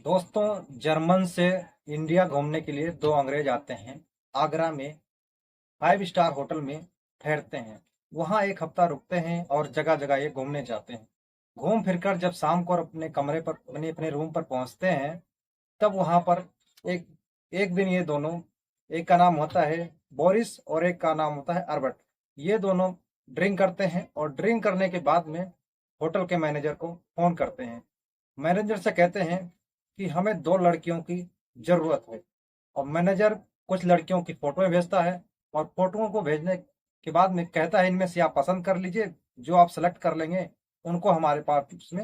दोस्तों, जर्मन से इंडिया घूमने के लिए दो अंग्रेज आते हैं। आगरा में 5 स्टार होटल में ठहरते हैं। वहाँ एक हफ्ता रुकते हैं और जगह जगह ये घूमने जाते हैं। घूम फिरकर जब शाम को अपने कमरे पर अपने रूम पर पहुँचते हैं, तब वहाँ पर एक एक दिन ये दोनों, एक का नाम होता है बोरिस और एक का नाम होता है अरबर्ट। ये दोनों ड्रिंक करते हैं और ड्रिंक करने के बाद में होटल के मैनेजर को फ़ोन करते हैं। मैनेजर से कहते हैं कि हमें दो लड़कियों की ज़रूरत है। और मैनेजर कुछ लड़कियों की फ़ोटोएं भेजता है और फ़ोटोओं को भेजने के बाद में कहता है, इनमें से आप पसंद कर लीजिए, जो आप सेलेक्ट कर लेंगे उनको हमारे पास में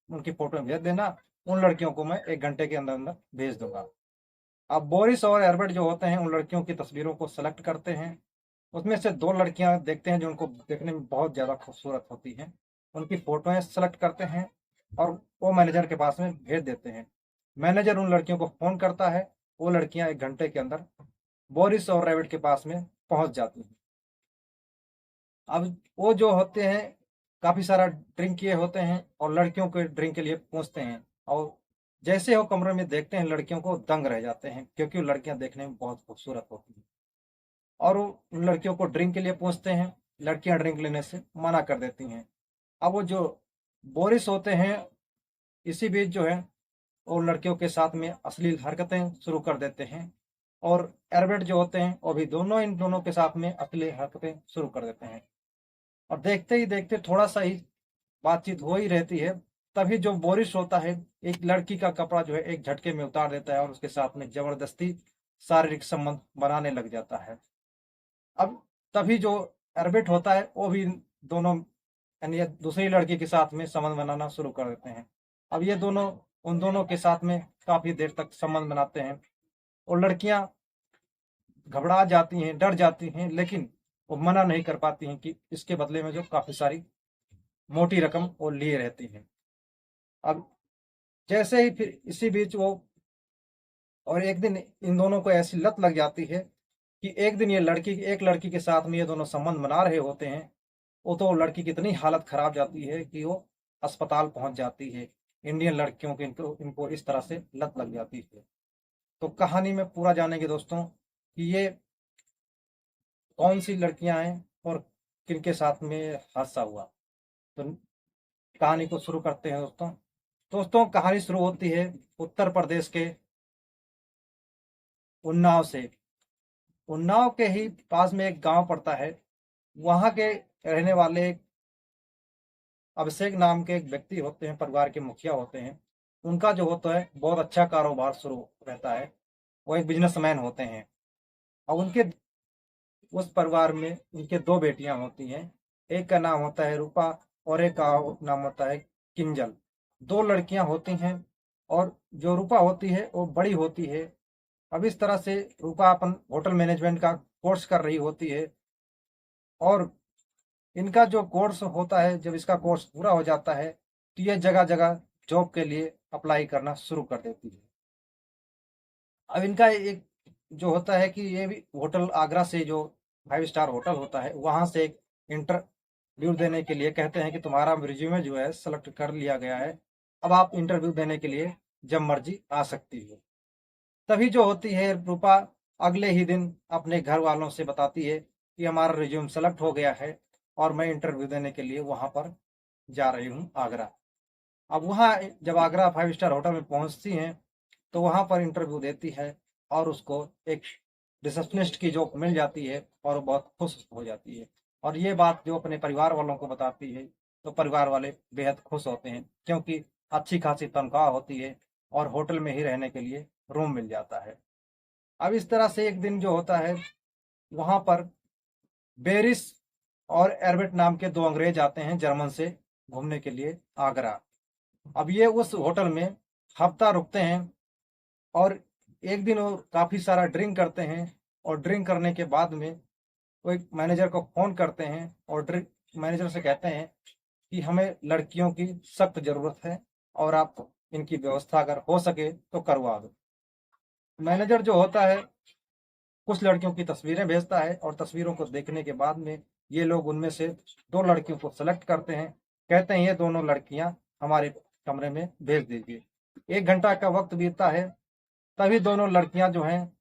उनकी फ़ोटोएं भेज देना। उन लड़कियों को मैं 1 घंटे के अंदर अंदर भेज दूंगा। अब बोरिस और एल्बर्ट जो होते हैं, उन लड़कियों की तस्वीरों को सेलेक्ट करते हैं। उसमें से दो लड़कियां देखते हैं जो उनको देखने में बहुत ज़्यादा खूबसूरत होती हैं। उनकी फ़ोटोएं सेलेक्ट करते हैं और वो मैनेजर के पास में भेज देते हैं। मैनेजर उन लड़कियों को फ़ोन करता है। वो लड़कियां 1 घंटे के अंदर बोरिस और एल्बर्ट के पास में पहुंच जाती हैं। अब वो जो होते हैं, काफ़ी सारा ड्रिंक किए होते हैं और लड़कियों के ड्रिंक के लिए पूछते हैं। और जैसे वो कमरे में देखते हैं, लड़कियों को दंग रह जाते हैं, क्योंकि वो लड़कियां देखने में बहुत खूबसूरत होती हैं। और वो उन लड़कियों को ड्रिंक के लिए पूछते हैं। लड़कियां ड्रिंक लेने से मना कर देती हैं। अब वो जो बोरिस होते हैं, इसी बीच जो है वो लड़कियों के साथ में अश्लील हरकतें शुरू कर देते हैं। और एल्बर्ट जो होते हैं, वो भी इन दोनों के साथ में अश्लील हरकतें शुरू कर देते हैं। और देखते ही देखते थोड़ा सा ही बातचीत हो ही रहती है, तभी जो बोरिस होता है, एक लड़की का कपड़ा जो है एक झटके में उतार देता है और उसके साथ में जबरदस्ती शारीरिक संबंध बनाने लग जाता है। अब तभी जो एल्बर्ट होता है, वो भी दोनों यानी ये दूसरी लड़की के साथ में संबंध बनाना शुरू कर देते हैं। अब ये दोनों उन दोनों के साथ में काफी देर तक संबंध बनाते हैं। और लड़कियां घबरा जाती हैं, डर जाती हैं, लेकिन वो मना नहीं कर पाती हैं कि इसके बदले में जो काफी सारी मोटी रकम वो लिए रहती हैं। अब जैसे ही फिर इसी बीच वो, और एक दिन इन दोनों को ऐसी लत लग जाती है कि एक दिन ये एक लड़की के साथ में ये दोनों संबंध बना रहे होते हैं। वो तो लड़की की इतनी हालत खराब जाती है कि वो अस्पताल पहुंच जाती है। इंडियन लड़कियों की इनको इनको इस तरह से लत लग जाती है। तो कहानी में पूरा जानेंगे दोस्तों कि ये कौन सी लड़कियां हैं और किनके साथ में हादसा हुआ। तो कहानी को शुरू करते हैं दोस्तों। दोस्तों, कहानी शुरू होती है उत्तर प्रदेश के उन्नाव से। उन्नाव के ही पास में एक गांव पड़ता है। वहां के रहने वाले अभिषेक नाम के एक व्यक्ति होते हैं, परिवार के मुखिया होते हैं। उनका जो होता है बहुत अच्छा कारोबार शुरू रहता है। वो एक बिजनेसमैन होते हैं। और उनके उस परिवार में उनके दो बेटियां होती हैं। एक का नाम होता है रूपा और एक का नाम होता है किंजल। दो लड़कियां होती हैं। और जो रूपा होती है वो बड़ी होती है। अब इस तरह से रूपा अपन होटल मैनेजमेंट का कोर्स कर रही होती है। और इनका जो कोर्स होता है, जब इसका कोर्स पूरा हो जाता है, तो ये जगह जगह जॉब के लिए अप्लाई करना शुरू कर देती है। अब इनका एक जो होता है कि ये भी होटल आगरा से जो 5 स्टार होटल होता है, वहाँ से एक इंटरव्यू देने के लिए कहते हैं कि तुम्हारा रिज्यूमे जो है सेलेक्ट कर लिया गया है। अब आप इंटरव्यू देने के लिए जब मर्जी आ सकती हो। तभी जो होती है रूपा अगले ही दिन अपने घर वालों से बताती है कि हमारा रिज्यूम सेलेक्ट हो गया है और मैं इंटरव्यू देने के लिए वहाँ पर जा रही हूँ आगरा। अब वहाँ जब आगरा 5 स्टार होटल में पहुँचती हैं, तो वहाँ पर इंटरव्यू देती है और उसको एक रिसेप्शनिस्ट की जॉब मिल जाती है और वो बहुत खुश हो जाती है। और ये बात जो अपने परिवार वालों को बताती है, तो परिवार वाले बेहद खुश होते हैं, क्योंकि अच्छी खासी तनख्वाह होती है और होटल में ही रहने के लिए रूम मिल जाता है। अब इस तरह से एक दिन जो होता है, वहाँ पर बेरिस और एर्बेट नाम के दो अंग्रेज आते हैं जर्मन से घूमने के लिए आगरा। अब ये उस होटल में हफ्ता रुकते हैं और एक दिन वो काफ़ी सारा ड्रिंक करते हैं। और ड्रिंक करने के बाद में वो एक मैनेजर को फ़ोन करते हैं और मैनेजर से कहते हैं कि हमें लड़कियों की सख्त ज़रूरत है और आप इनकी व्यवस्था अगर हो सके तो करवा दो। मैनेजर जो होता है कुछ लड़कियों की तस्वीरें भेजता है और तस्वीरों को देखने के बाद में ये लोग उनमें से दो लड़कियों को सेलेक्ट करते हैं। कहते हैं ये दोनों लड़कियां हमारे कमरे में भेज दीजिए। 1 घंटा का वक्त बीतता है, तभी दोनों लड़कियां जो हैं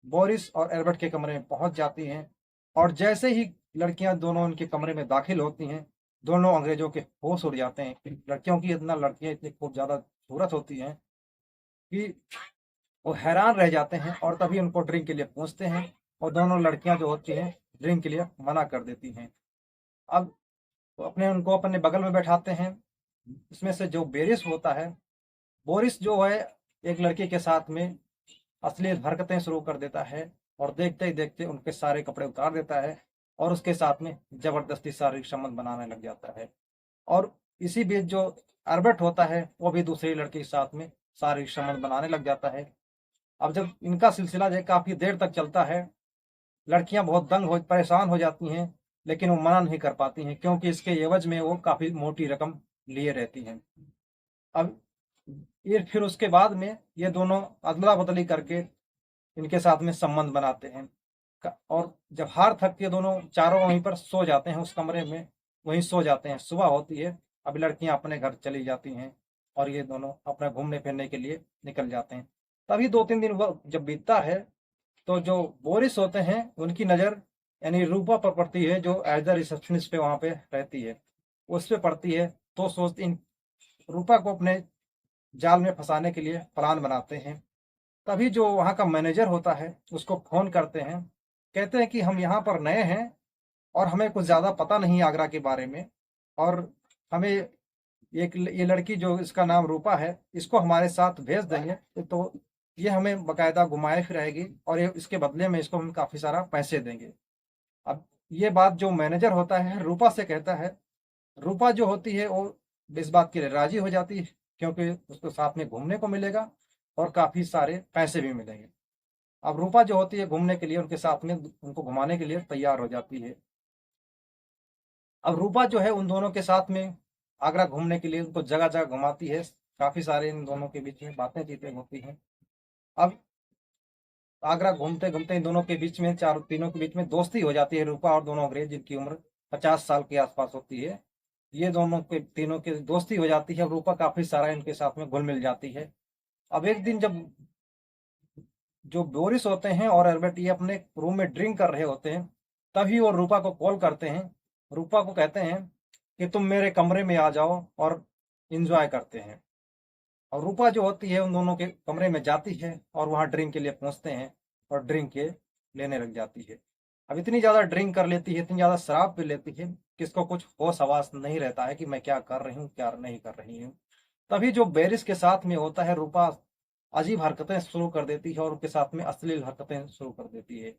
बोरिस और एल्बर्ट के कमरे में पहुंच जाती हैं। और जैसे ही लड़कियां दोनों उनके कमरे में दाखिल होती हैं, दोनों अंग्रेजों के होश उड़ जाते हैं। लड़कियों की लड़कियां इतनी खूब ज़्यादा खूबसूरत होती हैं कि वो हैरान रह जाते हैं, और तभी उनको ड्रिंक के लिए पूछते हैं, और दोनों लड़कियां जो होती हैं ड्रिंक के लिए मना कर देती हैं। अब वो उनको अपने बगल में बैठाते हैं। इसमें से जो बेरिस होता है, बोरिस जो है, एक लड़की के साथ में अश्लील हरकतें शुरू कर देता है, और देखते ही देखते उनके सारे कपड़े उतार देता है, और उसके साथ में जबरदस्ती शारीरिक संबंध बनाने लग जाता है। और इसी बीच जो अल्बर्ट होता है, वो भी दूसरी लड़की के साथ में शारीरिक संबंध बनाने लग जाता है। अब जब इनका सिलसिला जो है काफ़ी देर तक चलता है, लड़कियां बहुत परेशान हो जाती हैं, लेकिन वो मना नहीं कर पाती हैं, क्योंकि इसके एवज में वो काफ़ी मोटी रकम लिए रहती हैं। अब ये फिर उसके बाद में ये दोनों अदला बदली करके इनके साथ में संबंध बनाते हैं। और जब हार थक के दोनों चारों वहीं पर सो जाते हैं, उस कमरे में वहीं सो जाते हैं। सुबह होती है, अब लड़कियां अपने घर चली जाती हैं, और ये दोनों अपना घूमने फिरने के लिए निकल जाते हैं। तभी 2-3 दिन वो जब बीतता है, तो जो बोरिस होते हैं उनकी नज़र यानी रूपा पर पड़ती है, जो एज द रिसेप्शनिस्ट पे वहाँ पे रहती है, उस पे पड़ती है। तो सोचती इन रूपा को अपने जाल में फंसाने के लिए प्लान बनाते हैं। तभी जो वहाँ का मैनेजर होता है उसको फ़ोन करते हैं, कहते हैं कि हम यहाँ पर नए हैं, और हमें कुछ ज़्यादा पता नहीं आगरा के बारे में, और हमें एक ये लड़की जो इसका नाम रूपा है, इसको हमारे साथ भेज देंगे तो ये हमें बकायदा घुमाए फिराएगी, और ये इसके बदले में इसको हम काफ़ी सारा पैसे देंगे। अब ये बात जो मैनेजर होता है रूपा से कहता है। रूपा जो होती है वो इस बात के लिए राजी हो जाती है, क्योंकि उसको साथ में घूमने को मिलेगा, और काफ़ी सारे पैसे भी मिलेंगे। अब रूपा जो होती है घूमने के लिए उनके साथ में उनको घुमाने के लिए तैयार हो जाती है। अब रूपा जो है उन दोनों के साथ में आगरा घूमने के लिए उनको जगह जगह घुमाती है। काफ़ी सारे इन दोनों के बीच में बातें चीतें होती हैं। अब आगरा घूमते घूमते इन दोनों के बीच में, चार तीनों के बीच में दोस्ती हो जाती है। रूपा और दोनों अंग्रेज, जिनकी उम्र 50 साल के आसपास होती है, ये दोनों के तीनों की दोस्ती हो जाती है। रूपा काफ़ी सारा इनके साथ में घुल मिल जाती है। अब एक दिन जब जो बोरिस होते हैं और एल्बर्ट ये अपने रूम में ड्रिंक कर रहे होते हैं, तभी वो रूपा को कॉल करते हैं। रूपा को कहते हैं कि तुम मेरे कमरे में आ जाओ और इंजॉय करते हैं। और रूपा जो होती है उन दोनों के कमरे में जाती है, और वहाँ ड्रिंक के लिए पहुँचते हैं, और ड्रिंक के लेने लग जाती है। अब इतनी ज़्यादा ड्रिंक कर लेती है, इतनी ज़्यादा शराब पी लेती है कि इसको कुछ होश हवास नहीं रहता है कि मैं क्या कर रही हूँ क्या नहीं कर रही हूँ। तभी जो बेरिस के साथ में होता है, रूपा अजीब हरकतें शुरू कर देती है, और उसके साथ में अश्लील हरकतें शुरू कर देती है।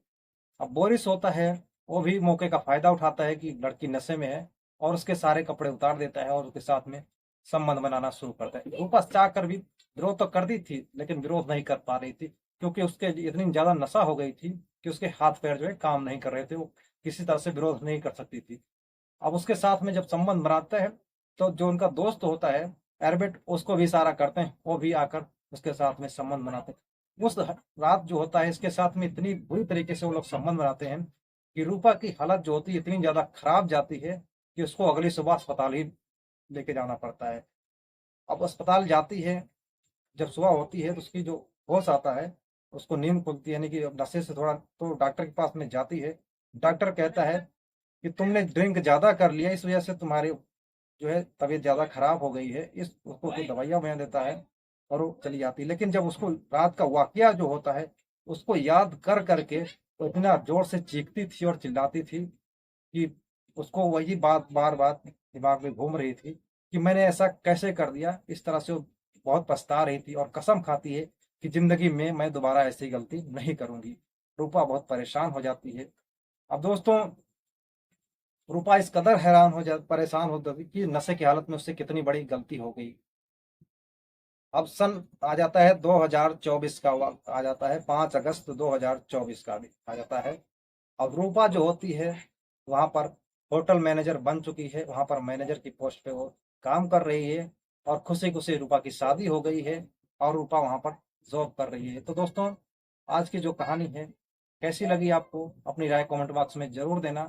अब बोरिस होता है, वो भी मौके का फ़ायदा उठाता है कि लड़की नशे में है, और उसके सारे कपड़े उतार देता है, और उसके साथ में संबंध बनाना शुरू करता है। रूपा चाह कर भी विरोध तो करती थी, लेकिन विरोध नहीं कर पा रही थी, क्योंकि उसके इतनी ज़्यादा नशा हो गई थी कि उसके हाथ पैर जो है काम नहीं कर रहे थे। वो किसी तरह से विरोध नहीं कर सकती थी। अब उसके साथ में जब संबंध बनाते हैं, तो जो उनका दोस्त होता है एरबेट, उसको भी इशारा करते हैं, वो भी आकर उसके साथ में संबंध बनाते हैं। उस रात जो होता है, इसके साथ में इतनी बुरी तरीके से वो लोग संबंध बनाते हैं कि रूपा की हालत जो होती है इतनी ज़्यादा खराब जाती है कि उसको अगली सुबह अस्पताल ही लेके जाना पड़ता है। अब अस्पताल जाती है, जब सुबह होती है तो उसकी जो होश आता है, उसको नींद खुलती है, यानी कि नशे से थोड़ा, तो डॉक्टर के पास में जाती है। डॉक्टर कहता है कि तुमने ड्रिंक ज़्यादा कर लिया, इस वजह से तुम्हारी जो है तबीयत ज़्यादा खराब हो गई है। इस उसको कोई दवाइयाँ ववाइयाँ देता है, और वो चली जाती है। लेकिन जब उसको रात का वाकया जो होता है उसको याद कर करके वो इतना ज़ोर से चीखती थी और चिल्लाती थी कि उसको वही बात बार बार दिमाग में घूम रही थी कि मैंने ऐसा कैसे कर दिया। इस तरह से वो बहुत पछता रही थी, और कसम खाती है कि ज़िंदगी में मैं दोबारा ऐसी गलती नहीं करूँगी। रूपा बहुत परेशान हो जाती है। अब दोस्तों, रूपा इस कदर परेशान हो जाती कि नशे की हालत में उससे कितनी बड़ी गलती हो गई। अब सन आ जाता है 2024 का वक्त आ जाता है, 5 अगस्त 2024 का भी आ जाता है। अब रूपा जो होती है वहाँ पर होटल मैनेजर बन चुकी है, वहाँ पर मैनेजर की पोस्ट पे वो काम कर रही है, और खुशी खुशी रूपा की शादी हो गई है, और रूपा वहाँ पर जॉब कर रही है। तो दोस्तों, आज की जो कहानी है कैसी लगी आपको, अपनी राय कमेंट बॉक्स में ज़रूर देना।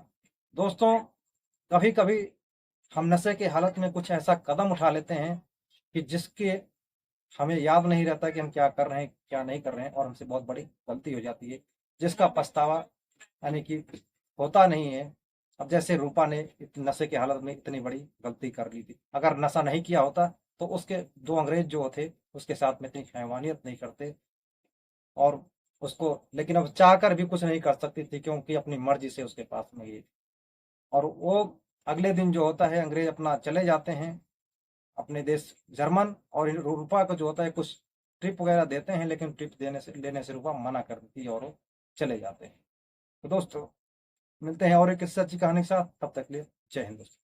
दोस्तों, कभी कभी हम नशे की हालत में कुछ ऐसा कदम उठा लेते हैं कि जिसके हमें याद नहीं रहता कि हम क्या कर रहे हैं, क्या नहीं कर रहे हैं, और हमसे बहुत बड़ी गलती हो जाती है, जिसका पछतावा यानी कि होता नहीं है। अब जैसे रूपा ने नशे की हालत में इतनी बड़ी गलती कर ली थी, अगर नशा नहीं किया होता तो उसके दो अंग्रेज जो थे उसके साथ में इतनी हैवानियत नहीं करते, और उसको, लेकिन अब चाहकर भी कुछ नहीं कर सकती थी क्योंकि अपनी मर्जी से उसके पास में ये, और वो अगले दिन जो होता है अंग्रेज अपना चले जाते हैं अपने देश जर्मन, और रूपा को जो होता है कुछ ट्रिप वगैरह देते हैं, लेकिन ट्रिप देने से लेने से रूपा मना कर देती है और वो चले जाते हैं। तो दोस्तों, मिलते हैं और एक किस्से अच्छी कहानी के साथ, तब तक के लिए जय हिंद दोस्तों।